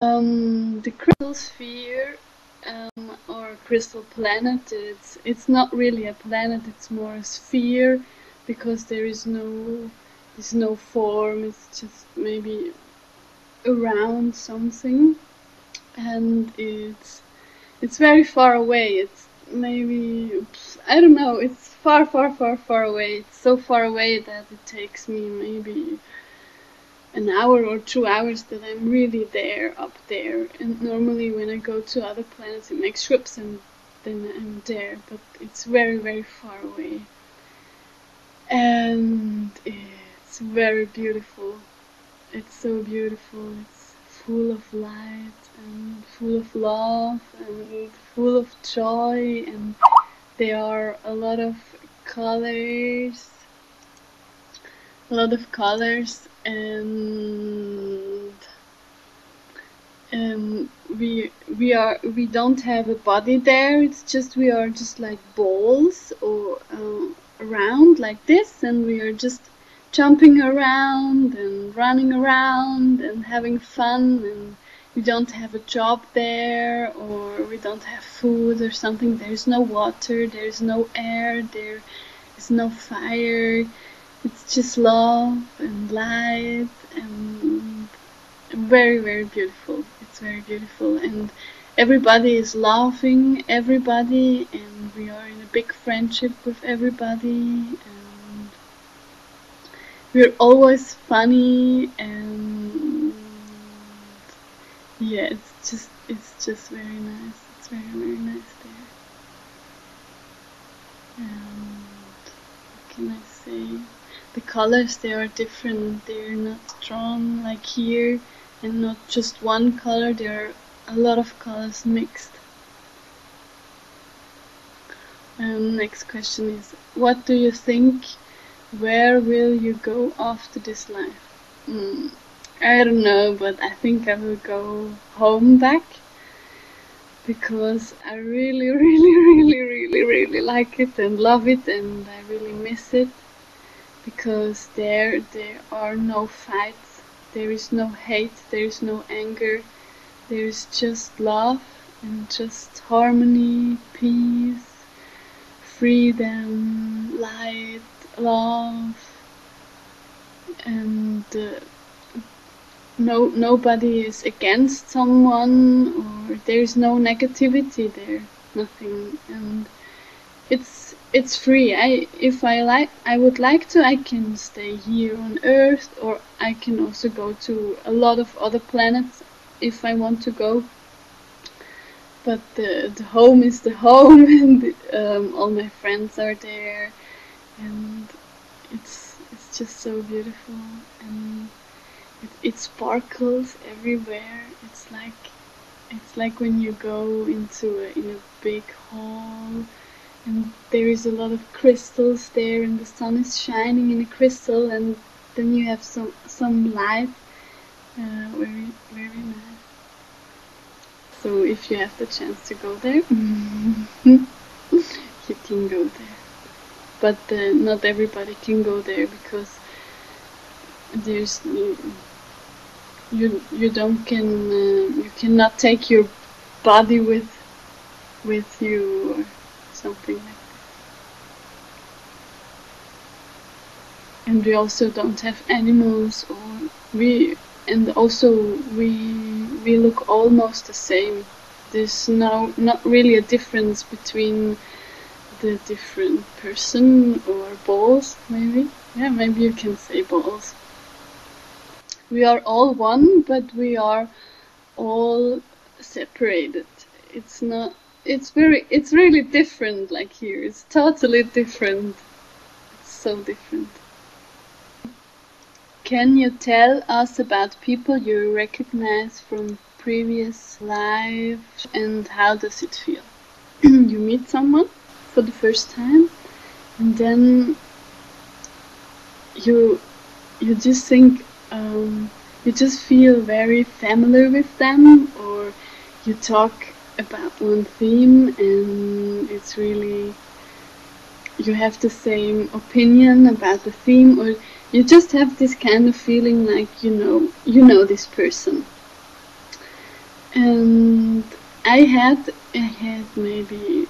The crystal sphere, or crystal planet, it's not really a planet, it's more a sphere, because there's no form, it's just maybe around something, and it's very far away. It's maybe, I don't know, it's far away. It's so far away that it takes me maybe an hour or 2 hours that I'm really there, up there. And normally when I go to other planets it makes trips and then I'm there, but it's very far away. And it's very beautiful. It's so beautiful. It's full of light and full of love and full of joy, and there are a lot of colors, and we don't have a body there. It's just we are just like balls, or around like this, and we are just jumping around and running around and having fun, and we don't have a job there, or we don't have food or something. There's no water, there's no air, there is no fire. It's just love and light, and very beautiful. It's very beautiful, and everybody is laughing, everybody, and we are in a big friendship with everybody, and we're always funny, and yeah, it's just very nice. It's very nice there. And what can I say? The colors, they are different. They're not strong like here, and not just one color. There are a lot of colors mixed. Next question is, what do you think? Where will you go after this life? I don't know, but I think I will go home back, because I really like it and love it, and I really miss it, because there are no fights, there is no hate, there is no anger, there is just love and just harmony, peace, freedom, light, love, and nobody is against someone, or there is no negativity there, nothing, and it's free. If I would like to, I can stay here on Earth, or I can also go to a lot of other planets if I want to go. But the home is the home, and all my friends are there, and it's just so beautiful, and it sparkles everywhere. It's like when you go in a big hall, and there is a lot of crystals there, and the sun is shining in a crystal, and then you have some light. Very nice. So if you have the chance to go there, you can go there. But not everybody can go there, because there's you cannot take your body with you, or something like that. And we also don't have animals, or we look almost the same. There's not really a difference between the different person, or balls, maybe. Yeah, maybe you can say balls. We are all one, but we are all separated. It's really different, like here. It's totally different. It's so different. Can you tell us about people you recognize from previous life, and how does it feel? You meet someone for the first time, and then you just think, you just feel very familiar with them, or you talk about one theme, and it's really, you have the same opinion about the theme, or you just have this kind of feeling like you know this person. And I had maybe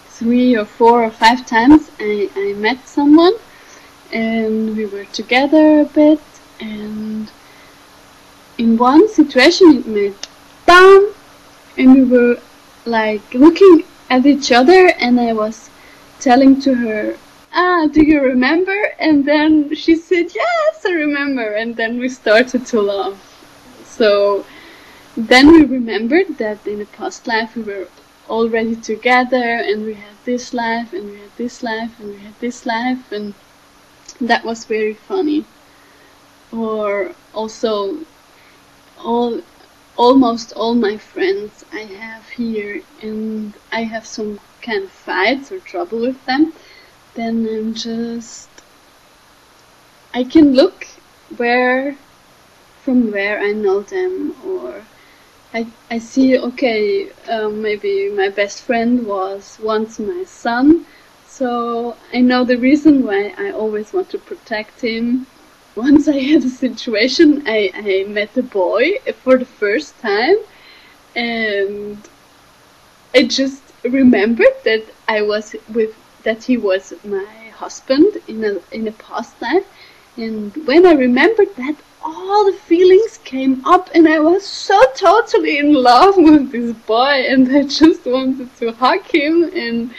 3 or 4 or 5 times I met someone, and we were together a bit, and in one situation it made BAM, and we were like looking at each other, and I was telling to her, do you remember? And then she said, yes, I remember, and then we started to laugh. So then we remembered that in a past life we were already together, and we had this life, and we had this life, and we had this life, and that was very funny. Or also, almost all my friends I have here, and I have some kind of fights or trouble with them, then I can look from where I know them, or I see, okay, maybe my best friend was once my son, so I know the reason why I always want to protect him. Once I had a situation, I met a boy for the first time, and I just remembered that that he was my husband in a past life, and when I remembered that, all the feelings came up, and I was so totally in love with this boy, and I just wanted to hug him. And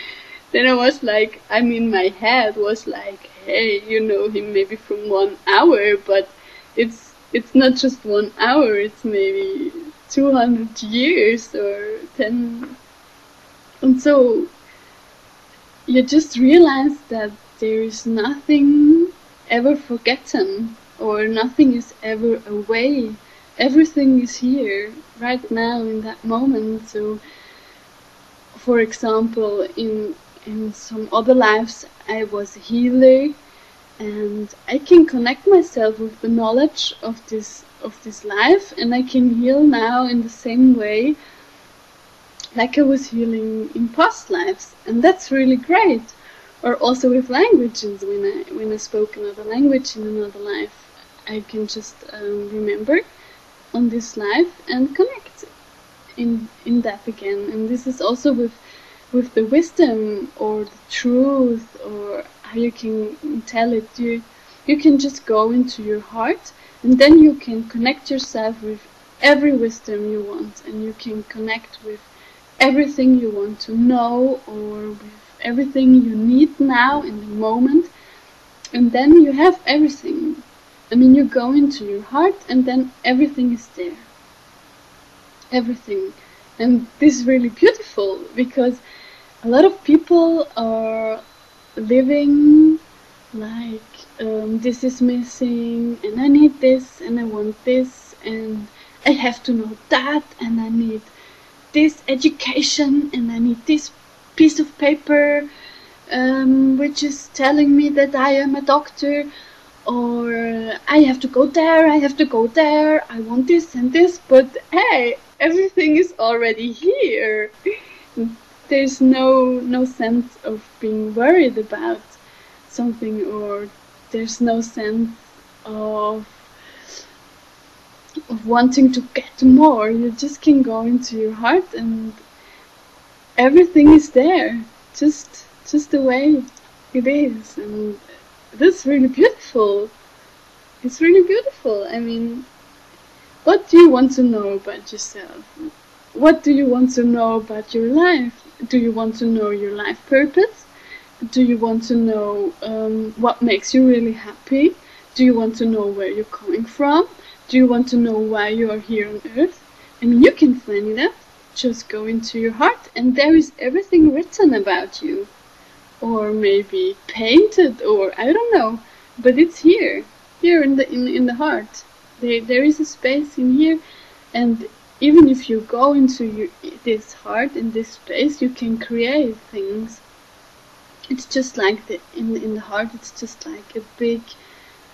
then I was like, my head was like, hey, you know him maybe from 1 hour, but it's not just 1 hour, it's maybe 200 years or 10. And so you just realize that there is nothing ever forgotten, or nothing is ever away. Everything is here, right now, in that moment. So, for example, in some other lives, I was a healer, and I can connect myself with the knowledge of this life, and I can heal now in the same way like I was healing in past lives, and that's really great. Or also with languages, when I spoke another language in another life, I can just remember on this life and connect in that again. And this is also with the wisdom or the truth, or how you can tell it. You can just go into your heart, and then you can connect yourself with every wisdom you want, and you can connect with everything you want to know, or with everything you need now in the moment. And then you have everything. You go into your heart, and then everything is there. Everything. And this is really beautiful, because a lot of people are living like, this is missing, and I need this, and I want this, and I have to know that, and I need this education, and I need this piece of paper, which is telling me that I am a doctor, or I have to go there, I want this and this, but hey, everything is already here. There's no sense of being worried about something, or there's no sense of wanting to get more. You just can go into your heart, and everything is there, just the way it is. And that's really beautiful. It's really beautiful. What do you want to know about yourself? What do you want to know about your life? Do you want to know your life purpose? Do you want to know what makes you really happy? Do you want to know where you're coming from? Do you want to know why you are here on earth? You can find that. Just go into your heart, and there is everything written about you. Or maybe painted, or I don't know. But it's here in the heart. There is a space in here, and even if you go into this heart, in this space, you can create things. It's just like in the heart, it's just like a big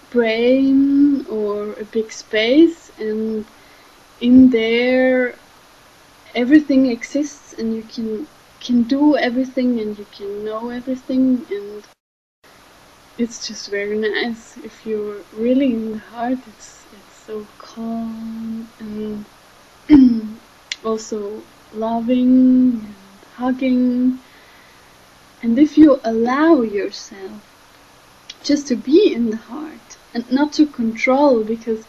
brain or a big space, and in there everything exists, and you can do everything, and you can know everything, and it's just very nice. If you're really in the heart, it's so calm, and also loving and hugging. And if you allow yourself just to be in the heart and not to control, because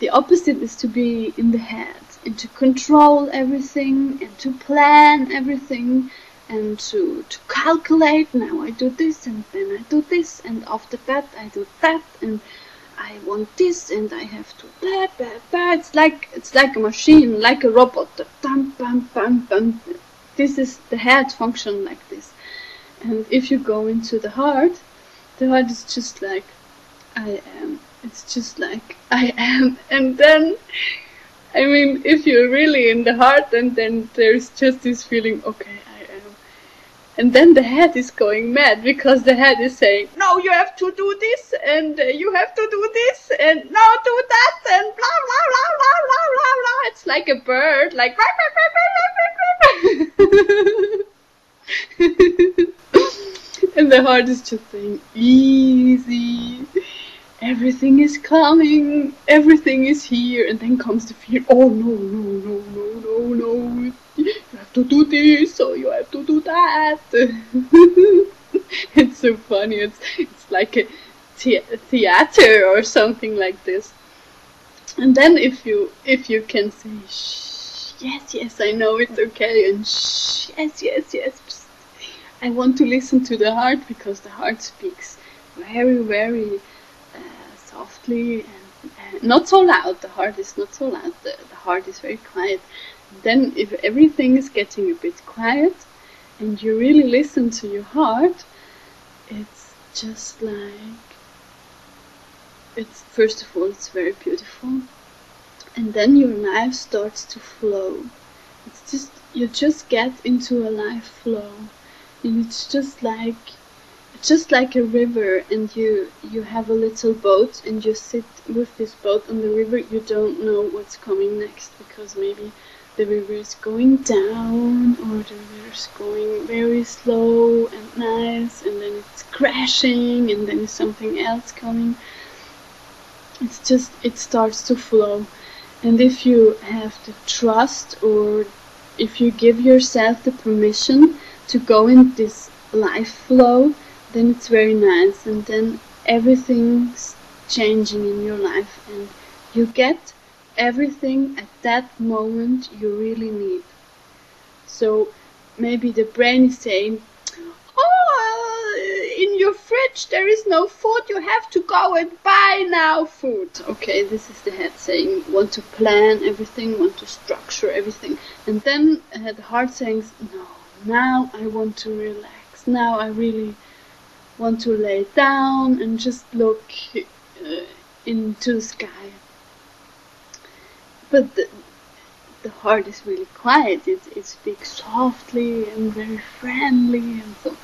the opposite is to be in the head and to control everything and to plan everything and to calculate, now I do this and then I do this and after that I do that and I want this and I have to that. It's like a machine, like a robot. Bam, bam, bam, bam. This is the head function like this. And if you go into the heart is just like I am. It's just like I am. And then, I mean, if you're really in the heart, and then there's just this feeling, okay, I am. And then the head is going mad, because the head is saying, no, you have to do this, and you have to do this, and no, do that, and blah, blah, blah, blah, blah, blah, blah. It's like a bird, like... And the heart is just saying, easy, everything is coming, everything is here. And then comes the fear, oh no, you have to do this, or you have to do that. It's so funny, it's like a theater or something like this. And then if you can say, shh, yes, I know it's okay, and shh, yes, I want to listen to the heart, because the heart speaks very, very softly and not so loud. The heart is not so loud. The heart is very quiet. Then if everything is getting a bit quiet and you really listen to your heart, it's just like, first of all, it's very beautiful. And then your life starts to flow. It's just, you just get into a life flow. And it's just like a river, and you have a little boat and you sit with this boat on the river. You don't know what's coming next, because maybe the river is going down, or the river is going very slow and nice, and then it's crashing, and then something else coming. It's just, it starts to flow. And if you have the trust, or if you give yourself the permission to go in this life flow, then it's very nice, and then everything's changing in your life, and you get everything at that moment you really need. So maybe the brain is saying, oh, in your fridge there is no food, you have to go and buy now food. Okay, this is the head saying, want to plan everything, want to structure everything. And then the heart saying, no, now I want to relax, now I really want to lay down and just look into the sky. But the heart is really quiet, it speaks softly and very friendly and so.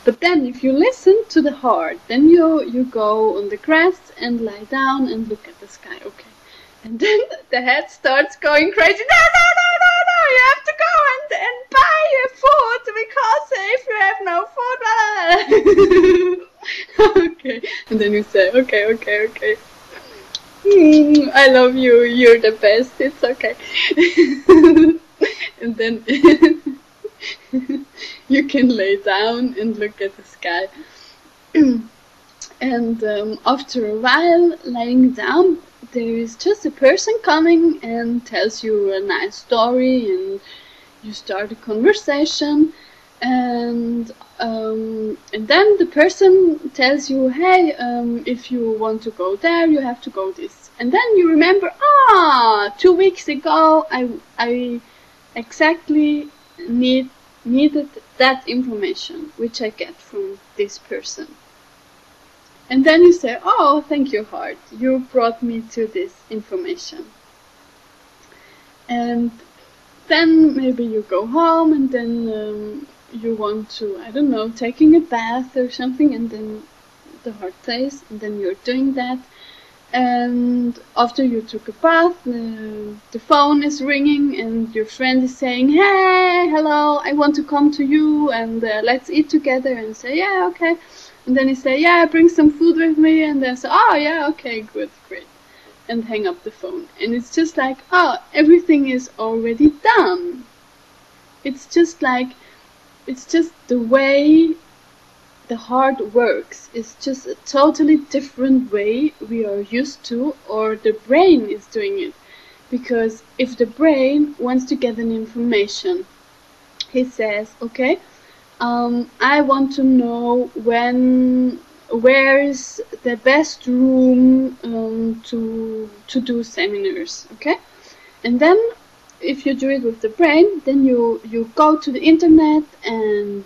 But then if you listen to the heart, then you go on the grass and lie down and look at the sky, okay. And then the head starts going crazy, no, you have to go and buy your food, because if you have no food, blah, blah, blah. Okay, and then you say, okay. I love you, you're the best, it's okay. And then you can lay down and look at the sky. And after a while laying down, there is just a person coming and tells you a nice story, and you start a conversation, and then the person tells you, hey, if you want to go there, you have to go this. And then you remember, 2 weeks ago I exactly needed that information, which I get from this person. And then you say, oh, thank you, heart, you brought me to this information. And then maybe you go home, and then you want to, I don't know, taking a bath or something, and then the heart says, and then you're doing that. And after you took a bath, the phone is ringing, and your friend is saying, hey, hello, I want to come to you, and let's eat together. And say, yeah, okay. And then you say, yeah, bring some food with me. And then say, oh, yeah, okay, good, great. and hang up the phone. And it's just like, oh, everything is already done. It's just like, it's just the way the heart works. It's just a totally different way we are used to, or the brain is doing it. Because if the brain wants to get an information, he says, okay, I want to know where is the best room to do seminars, okay? And then if you do it with the brain, then you go to the internet and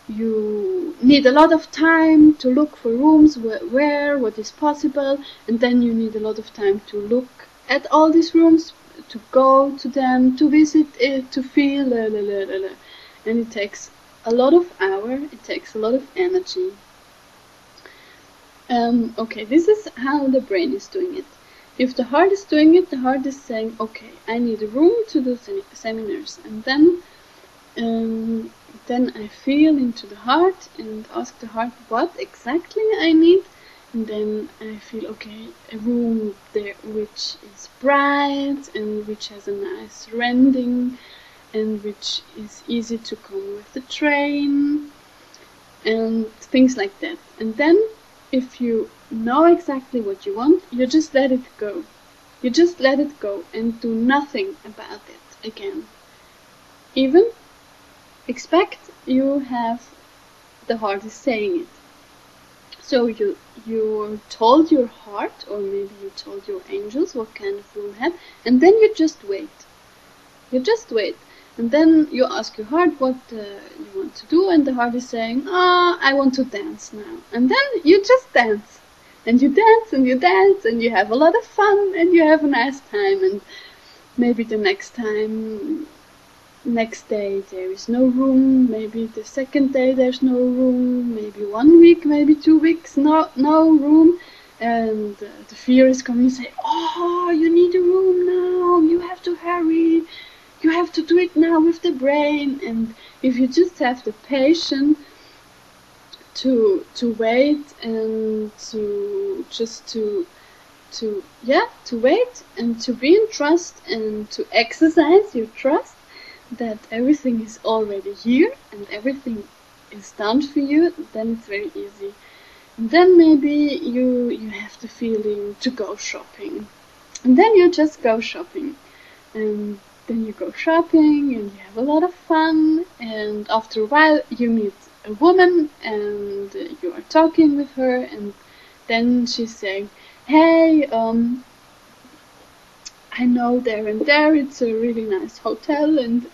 you need a lot of time to look for rooms what is possible, and then you need a lot of time to look at all these rooms, to go to them, to visit it, to feel, and it takes a lot of hours, it takes a lot of energy. Okay, this is how the brain is doing it. If the heart is doing it, the heart is saying, okay, I need a room to do seminars, and then I feel into the heart and ask the heart what exactly I need, and then I feel, okay, a room there which is bright and which has a nice rendering and which is easy to come with the train and things like that. And then if you know exactly what you want, you just let it go. You just let it go and do nothing about it again. Even expect you have the heart is saying it. So you told your heart, or maybe you told your angels what kind of room you have, and then you just wait. You just wait. And then you ask your heart what you want to do, and the heart is saying, oh, I want to dance now. And then you just dance. And you dance, and you dance, and you have a lot of fun, and you have a nice time. And maybe the next day there is no room, maybe the second day there's no room, maybe 1 week, maybe 2 weeks, no room. And the fear is coming and say, oh, you need a room now, you have to hurry. You have to do it now with the brain. And if you just have the patience to wait and to wait and to be in trust and to exercise your trust that everything is already here and everything is done for you, then it's very easy. And then maybe you have the feeling to go shopping, and then you just go shopping, and then you go shopping and you have a lot of fun, and after a while you meet a woman and you are talking with her, and then she's saying, hey, I know there and there it's a really nice hotel and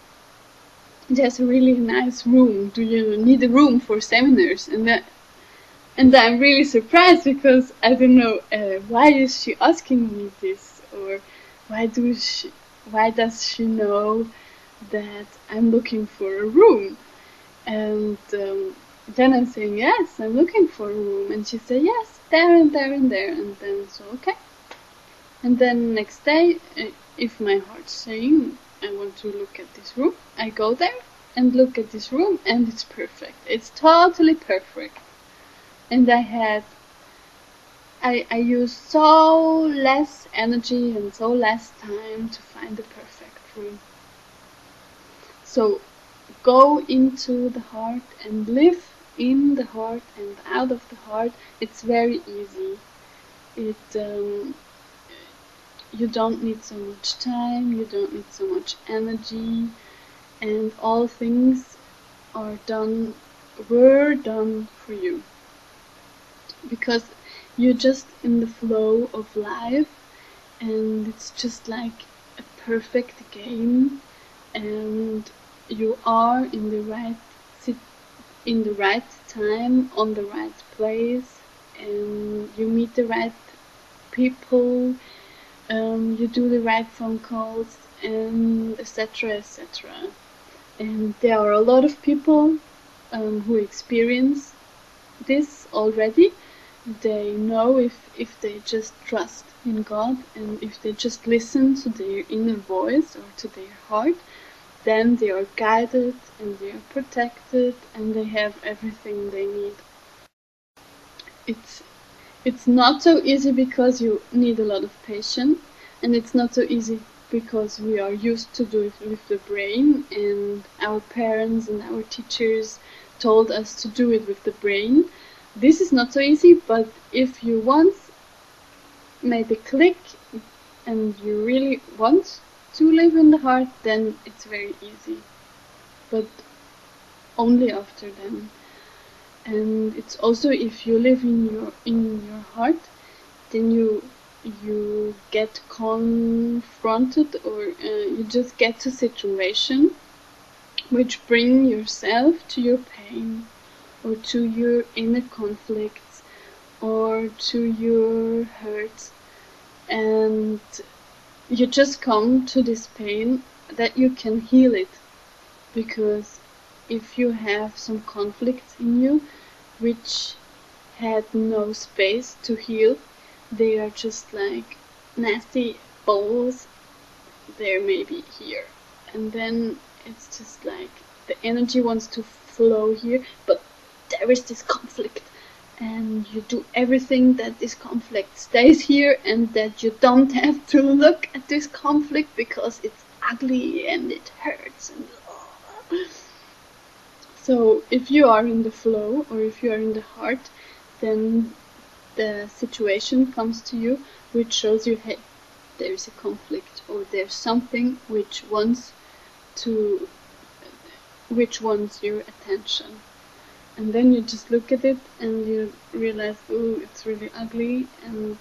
there's a really nice room. Do you need a room for seminars? And I'm really surprised because I don't know why is she asking me this, or why does she know that I'm looking for a room? And then I'm saying, yes, I'm looking for a room. And she said, yes, there and there and there. And then, so, okay. And then next day, if my heart's saying, I want to look at this room, I go there and look at this room, and it's perfect. It's totally perfect. And I used so less energy and so less time to find the perfect room. So go into the heart and live in the heart and out of the heart. It's very easy. You don't need so much time, you don't need so much energy, and all things were done for you. Because you're just in the flow of life, and it's just like a perfect game, and you are in the right time, on the right place, and you meet the right people, you do the right phone calls, and etc. etc. And there are a lot of people who experience this already. They know if they just trust in God, and if they just listen to their inner voice or to their heart, then they are guided and they are protected and they have everything they need. It's not so easy because you need a lot of patience, and it's not so easy because we are used to do it with the brain, and our parents and our teachers told us to do it with the brain. This is not so easy, but if you once made a click and you really want to live in the heart, then it's very easy. But only after then. And it's also, if you live in your heart, then you get confronted, or you just get to situation which bring yourself to your pain, or to your inner conflicts, or to your hurts, and you just come to this pain that you can heal it. Because if you have some conflicts in you which had no space to heal, they are just like nasty balls. They're maybe here, and then it's just like the energy wants to flow here, but there is this conflict, and you do everything that this conflict stays here, and that you don't have to look at this conflict because it's ugly and it hurts. And so if you are in the flow, or if you are in the heart, then the situation comes to you which shows you, hey, there is a conflict, or there's something which wants your attention. And then you just look at it and you realize, oh, it's really ugly, and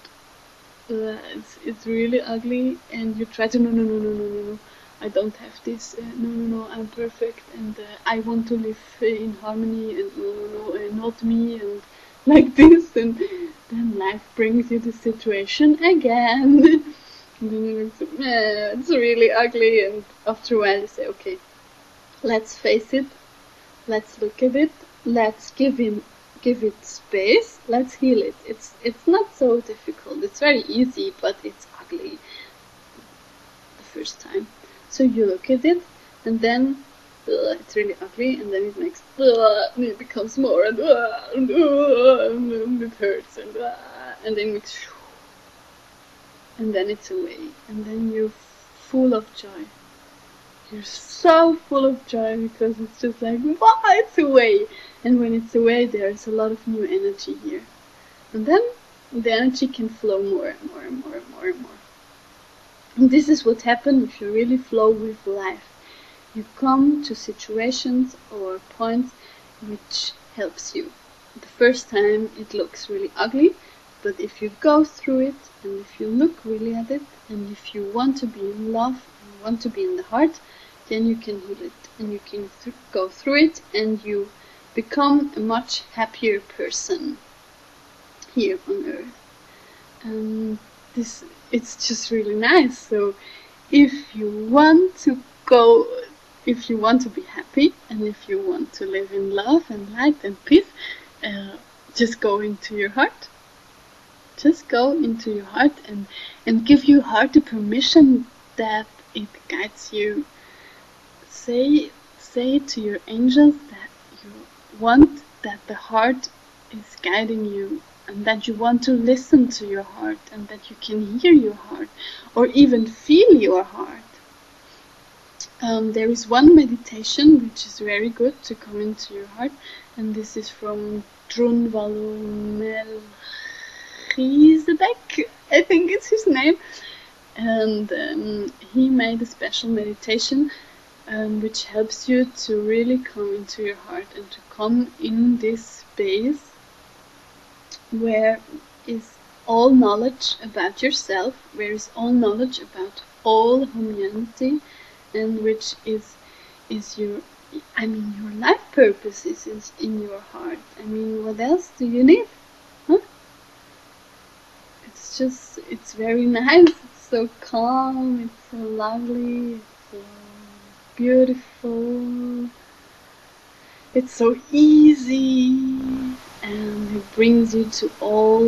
it's really ugly, and you try to, no, I don't have this, no, I'm perfect, and I want to live in harmony, and no, not me, and like this, and then life brings you the situation again. And then you say, it's really ugly, and after a while you say, okay, let's face it, let's look at it, let's give it space, let's heal it. It's not so difficult, it's very easy, but it's ugly the first time. So you look at it, and then it's really ugly, and then it makes, and it becomes more, and it hurts, and then it makes, and then it's away, and then you're full of joy. You're so full of joy because it's just like, wow, it's away. And when it's away, there's a lot of new energy here. And then the energy can flow more and more and more and more and more. And this is what happens if you really flow with life. You come to situations or points which helps you. The first time it looks really ugly, but if you go through it, and if you look really at it, and if you want to be in love, and you want to be in the heart, then you can heal it, and you can go through it, and you become a much happier person here on earth. And it's just really nice. So if you want to be happy, and if you want to live in love and light and peace, just go into your heart. Just go into your heart, and give your heart the permission that it guides you. Say to your angels that you want that the heart is guiding you, and that you want to listen to your heart, and that you can hear your heart, or even feel your heart. There is one meditation which is very good to come into your heart, and this is from Melchizedek, I think it's his name, and he made a special meditation which helps you to really come into your heart, and to come in this space where is all knowledge about yourself, where is all knowledge about all humanity, and which is your, your life purpose is in your heart. What else do you need? Huh? It's very nice, it's so calm, it's so lovely, it's so beautiful, it's so easy, and it brings you to all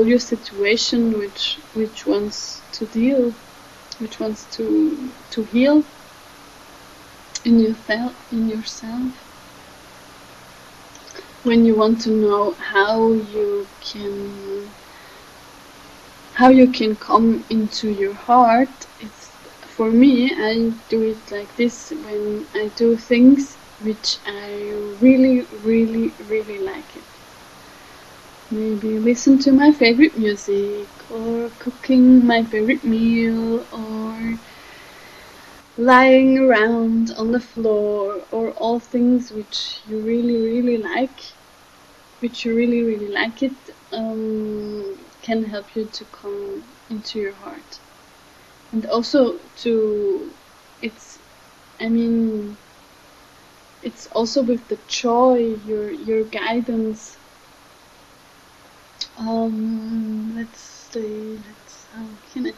your situation which wants to deal, which wants to heal in yourself. when you want to know how you can come into your heart, it's, for me, I do it like this when I do things which I really, really, really like it. Maybe listen to my favorite music, or cooking my favorite meal, or lying around on the floor, or all things which you really, really like, it, can help you to come into your heart. And also it's, I mean, it's also with the joy, your guidance. How can I?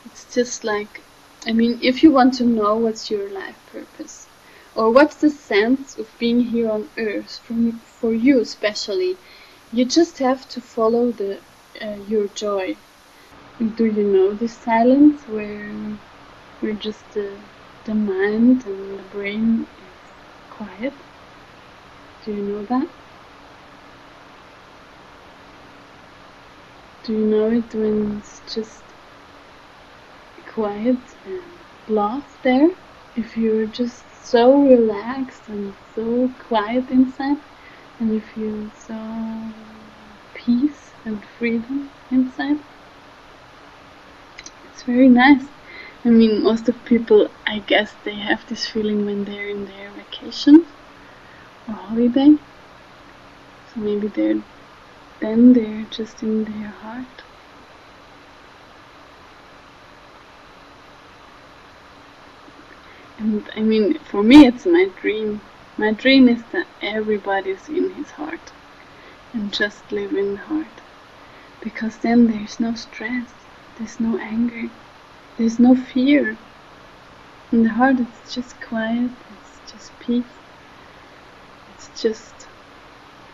It's just like, I mean, if you want to know what's your life purpose, or what's the sense of being here on earth, for you especially, you just have to follow your joy. Do you know this silence where just the mind and the brain is quiet? Do you know that? Do you know it when it's just quiet and lost there? If you're just so relaxed and so quiet inside, and you feel so peace and freedom inside, it's very nice. I mean, most of people, I guess, they have this feeling when they're in their vacation or holiday. So maybe they're just in their heart. And I mean, for me, it's my dream. My dream is that everybody's in his heart and just live in the heart. Because then there's no stress, there's no anger, there's no fear. In the heart, it's just quiet, it's just peace. It's just,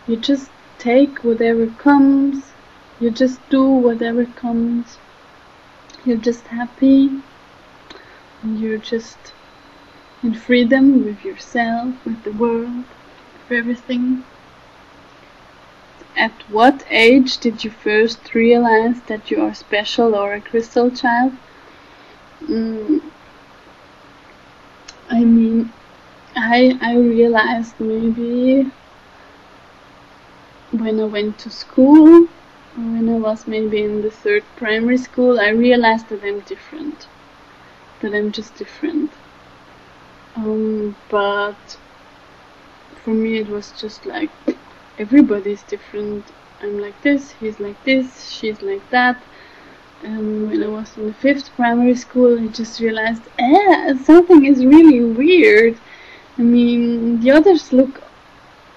you just take whatever comes, you just do whatever comes, you're just happy, and you're just in freedom with yourself, with the world, with everything. At what age did you first realize that you are special or a crystal child? I mean, I realized maybe when I went to school, or when I was maybe in the 3rd primary school, I realized that I'm different. That I'm just different. But for me it was just like, everybody's different. I'm like this, he's like this, she's like that. And when I was in the 5th primary school, I just realized, something is really weird. I mean, the others look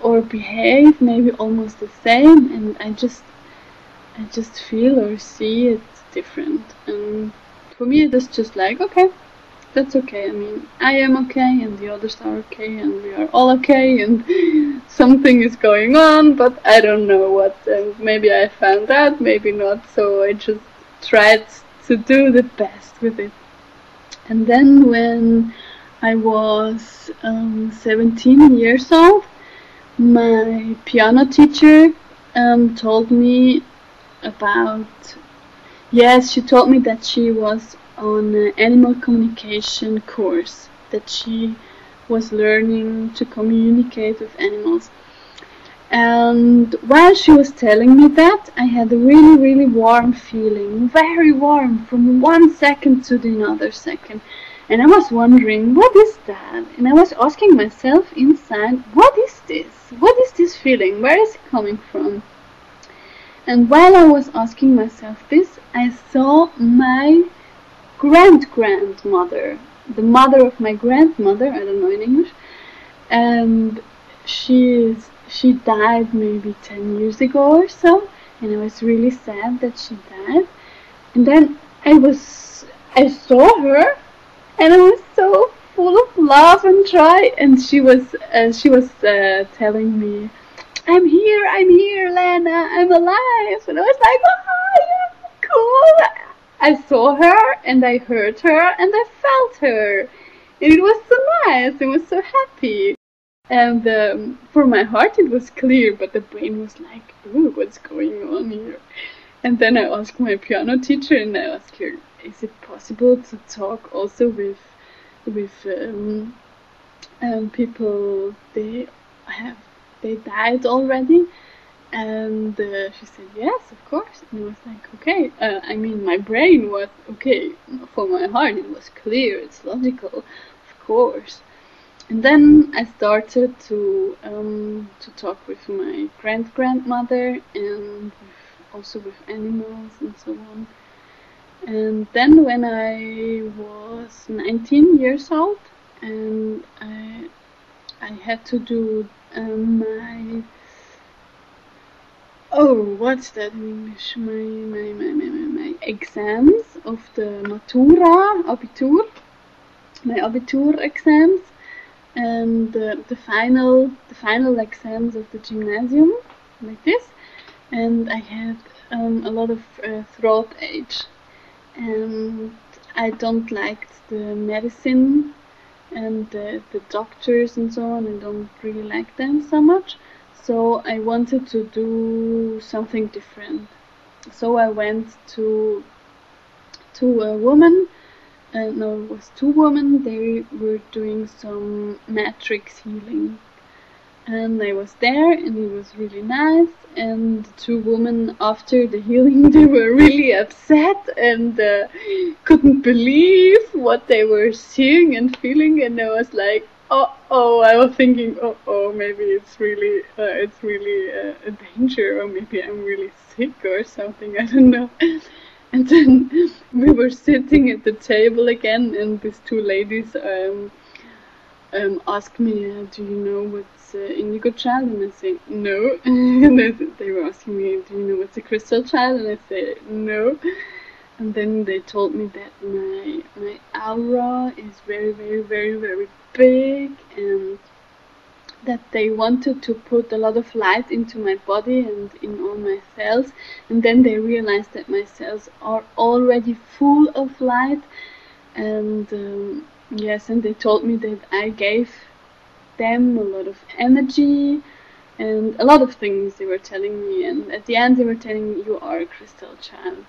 or behave maybe almost the same, and I just feel or see it's different. And for me it was just like, okay, that's okay. I mean, I am okay, and the others are okay, and we are all okay, and something is going on, but I don't know what. Maybe I found out, maybe not, so I just tried to do the best with it. And then when I was 17 years old, my piano teacher told me about, yes, she told me that she was on an animal communication course, that she was learning to communicate with animals. And while she was telling me that, I had a really, really warm feeling, very warm, from one second to the another second. And I was wondering, what is that? And I was asking myself inside, what is this? What is this feeling? Where is it coming from? And while I was asking myself this, I saw my grandmother, the mother of my grandmother, I don't know in English, and she died maybe 10 years ago or so, and I was really sad that she died. And then I saw her, and I was so full of love and joy, and she was telling me, I'm here, Lena, I'm alive. And I was like, oh, yeah, cool. I saw her, and I heard her, and I felt her. And it was so nice, I was so happy. And for my heart it was clear, but the brain was like, ooh, what's going on here? And then I asked my piano teacher, and I asked her, is it possible to talk also with people they died already? And she said, yes, of course. And I was like, okay. I mean, my brain was, okay, for my heart it was clear, it's logical, of course. And then I started to talk with my grandmother and also with animals and so on. And then when I was 19 years old, and I had to do my what's that in English? My exams of the Matura, Abitur, my Abitur exams, and the final exams of the gymnasium, like this. And I had a lot of throat ache, and I don't like the medicine and the doctors and so on. I don't really like them so much. So I wanted to do something different. So I went to a woman. No, it was two women. They were doing some matrix healing. And I was there, and it was really nice. And the two women, after the healing, they were really upset and couldn't believe what they were seeing and feeling. And I was like, I was thinking, maybe it's really a danger, or maybe I'm really sick or something. I don't know. And then we were sitting at the table again, and these two ladies asked me, do you know what's indigo child? And I said, no. And they were asking me, do you know what's a crystal child? And I said, no. And then they told me that my aura is very, very, very, very big, and that they wanted to put a lot of light into my body and in all my cells. And then they realized that my cells are already full of light. And yes, and they told me that I gave them a lot of energy and a lot of things they were telling me. And at the end they were telling me, you are a crystal child.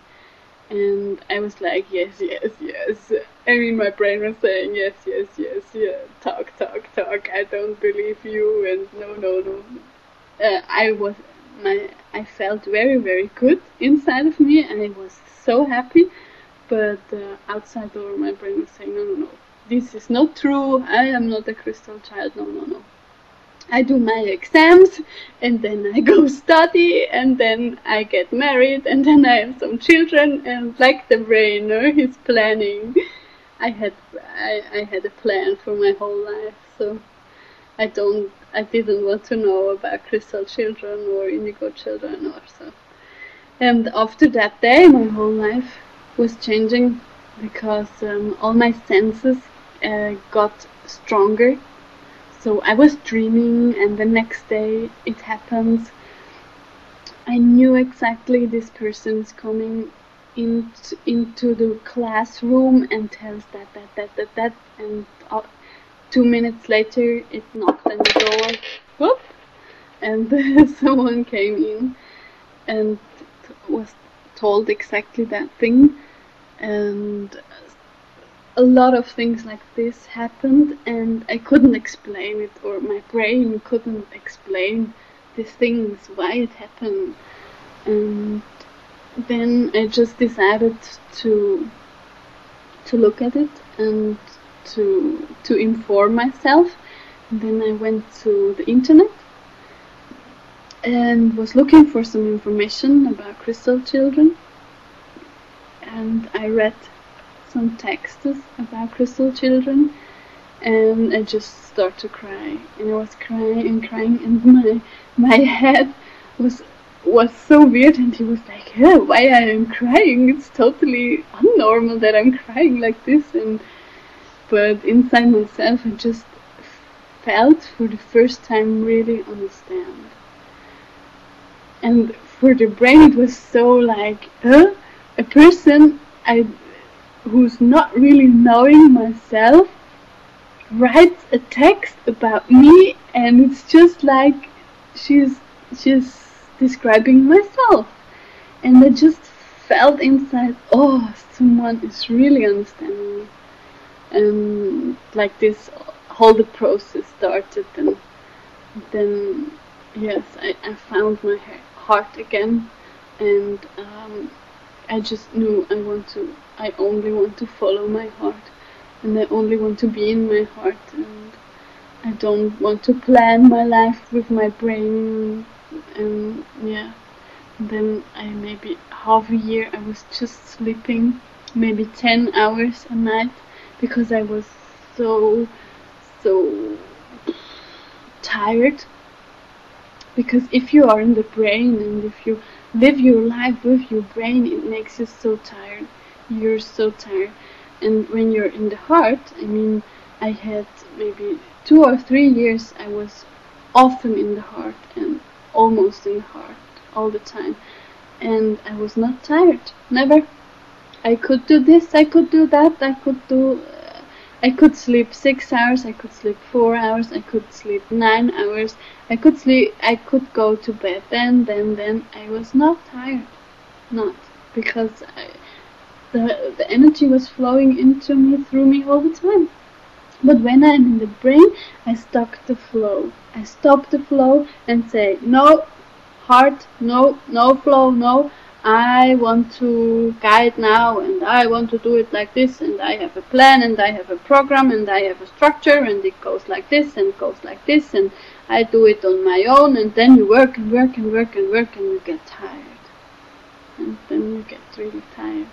And I was like, yes, yes, yes. I mean, my brain was saying, yes, yes, yes, yeah, talk, I don't believe you, and no. I felt very, very good inside of me, and I was so happy. But outside door, my brain was saying, no, this is not true. I am not a crystal child. No. I do my exams, and then I go study, and then I get married, and then I have some children, and like the brain, he's planning. I had a plan for my whole life, so I didn't want to know about crystal children or indigo children or so. And after that day, my whole life was changing, because all my senses got stronger. So I was dreaming, and the next day it happens. I knew exactly this person is coming into the classroom and tells that, and 2 minutes later it knocked on the door, whoop, and someone came in and was told exactly that thing. And a lot of things like this happened, and I couldn't explain it, or my brain couldn't explain these things, why it happened. And then I just decided to look at it and to inform myself. And then I went to the internet and was looking for some information about crystal children, and I read some texts about crystal children, and I just started to cry, and I was crying, and my head was so weird, and he was like, hey, why I am crying? It's totally unnormal that I'm crying like this. But inside myself I just felt for the first time really understand. And for the brain it was so like, a person who's not really knowing myself writes a text about me, and it's just like she's describing myself. And I just felt inside, oh, someone is really understanding me. And like this, whole the process started, and then yes, I found my heart again, and I just knew I only want to follow my heart, and I only want to be in my heart, and I don't want to plan my life with my brain. And yeah, then I maybe half a year I was just sleeping maybe 10 hours a night, because I was so tired. Because if you are in the brain and if you live your life with your brain, it makes you so tired. You're so tired. And when you're in the heart, I mean, I had maybe 2 or 3 years I was often in the heart and almost in the heart all the time. And I was not tired. Never. I could do this, I could do that, I could sleep 6 hours, I could sleep 4 hours, I could sleep 9 hours, I could go to bed, then I was not tired. Not. Because the energy was flowing into me, through me all the time. But when I'm in the brain, I stop the flow. I stop the flow and say, no, heart, no, no flow, no. I want to guide now, and I want to do it like this, and I have a plan, and I have a program, and I have a structure, and it goes like this, and goes like this, and I do it on my own. And then you work and work and work and work, and you get tired. And then you get really tired.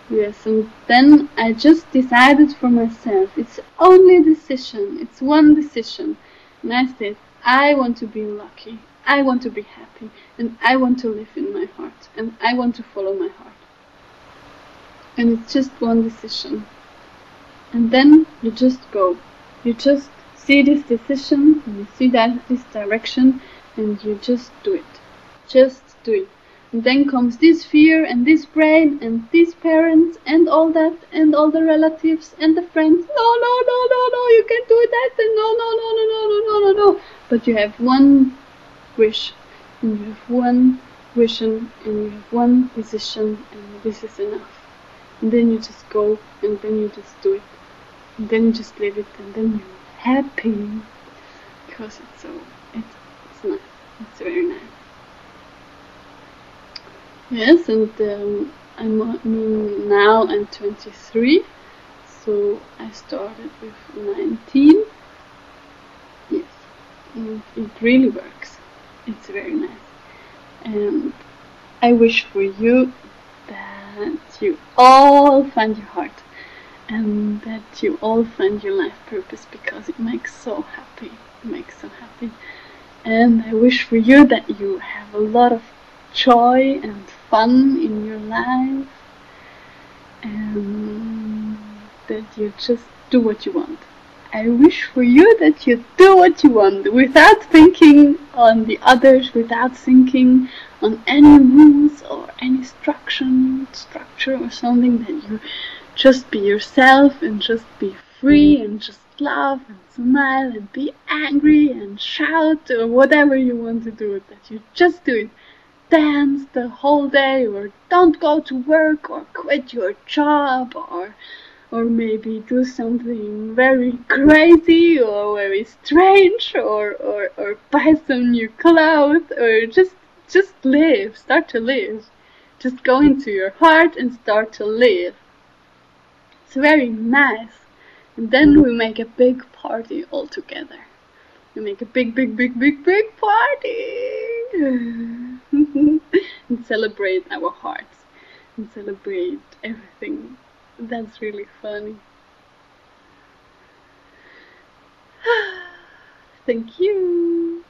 Yes, and then I just decided for myself, it's only a decision, it's one decision. And I said, I want to be lucky, I want to be happy, and I want to live in my heart, and I want to follow my heart. And it's just one decision. And then you just go. You just see this decision, and you see this direction, and you just do it. Just do it. And then comes this fear, and this brain, and these parents, and all that, and all the relatives, and the friends. No, no, no, no, no, you can't do that, and no, no, no, no, no, no, no, no, no. But you have one wish, and you have one vision, and you have one decision, and this is enough. And then you just go, and then you just do it. And then you just live it, and then you're happy. Because it's nice. It's very nice. Yes, and now I'm 23, so I started with 19. Yes, and it really works. It's very nice. And I wish for you that you all find your heart, and that you all find your life purpose, because it makes so happy. It makes so happy. And I wish for you that you have a lot of joy and fun in your life, and that you just do what you want. I wish for you that you do what you want, without thinking on the others, without thinking on any rules or any structure or something, that you just be yourself and just be free and just laugh and smile and be angry and shout or whatever you want to do, that you just do it. Dance the whole day, or don't go to work, or quit your job, or maybe do something very crazy or very strange, or buy some new clothes, or just live, start to live. Just go into your heart and start to live. It's very nice. And then we make a big party all together. We make a big party. And celebrate our hearts, and celebrate everything. That's really funny. Thank you.